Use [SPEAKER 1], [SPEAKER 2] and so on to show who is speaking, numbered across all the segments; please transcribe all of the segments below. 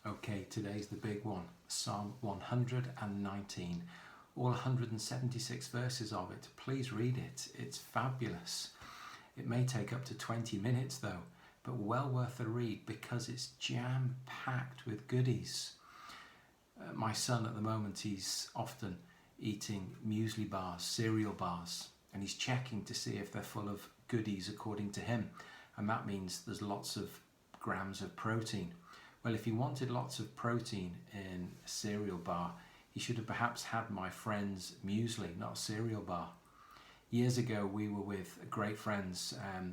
[SPEAKER 1] Okay, today's the big one, Psalm 119, all 176 verses of it. Please read it, it's fabulous. It may take up to 20 minutes though, but well worth a read because it's jam-packed with goodies. My son at the moment, he's often eating muesli bars, cereal bars, and he's checking to see if they're full of goodies according to him, and that means there's lots of grams of protein. Well, if he wanted lots of protein in a cereal bar, he should have perhaps had my friend's muesli, not a cereal bar. Years ago, we were with great friends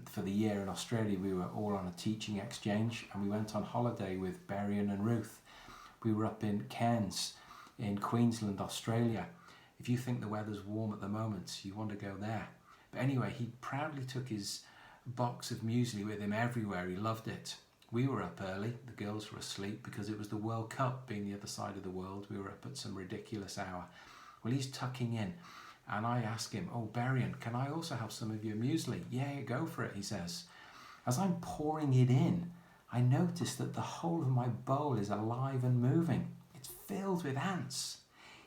[SPEAKER 1] for the year in Australia. We were all on a teaching exchange and we went on holiday with Berrien and Ruth. We were up in Cairns in Queensland, Australia. If you think the weather's warm at the moment, you want to go there. But anyway, he proudly took his box of muesli with him everywhere. He loved it. We were up early, the girls were asleep because it was the World Cup being the other side of the world. We were up at some ridiculous hour. Well, he's tucking in and I ask him, "Oh, Berrien, can I also have some of your muesli?" "Yeah, go for it," he says. As I'm pouring it in, I notice that the whole of my bowl is alive and moving. It's filled with ants.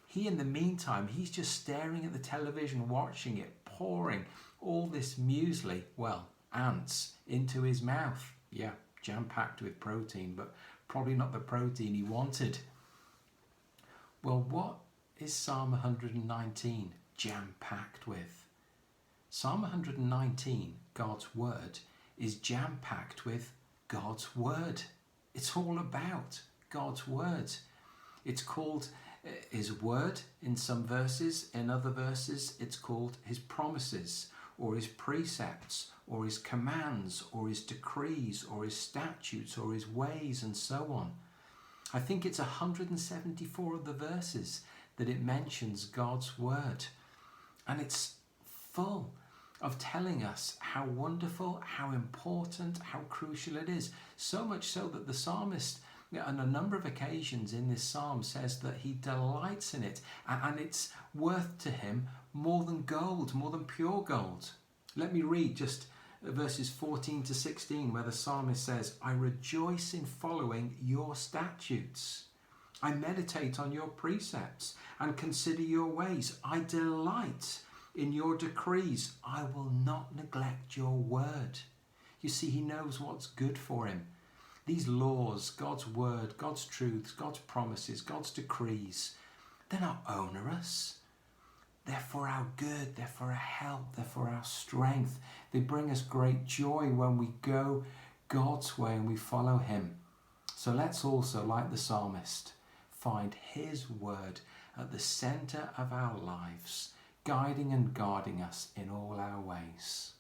[SPEAKER 1] He, in the meantime, he's just staring at the television, watching it, pouring all this muesli, well, ants, into his mouth. Yeah, jam-packed with protein, but probably not the protein he wanted. Well, what is Psalm 119 jam-packed with? Psalm 119, God's Word, is jam-packed with God's Word. It's all about God's Word. It's called His Word in some verses. In other verses, it's called His promises, or His precepts, or His commands, or His decrees, or His statutes, or His ways, and so on. I think it's 174 of the verses that it mentions God's Word. And it's full of telling us how wonderful, how important, how crucial it is. So much so that the psalmist, on a number of occasions in this psalm, says that he delights in it and it's worth to him more than gold, more than pure gold. Let me read just verses 14 to 16 where the psalmist says, "I rejoice in following your statutes. I meditate on your precepts and consider your ways. I delight in your decrees. I will not neglect your word." You see, he knows what's good for him. These laws, God's word, God's truths, God's promises, God's decrees, they're not onerous. They're for our good, they're for our help, they're for our strength. They bring us great joy when we go God's way and we follow him. So let's also, like the psalmist, find his word at the center of our lives, guiding and guarding us in all our ways.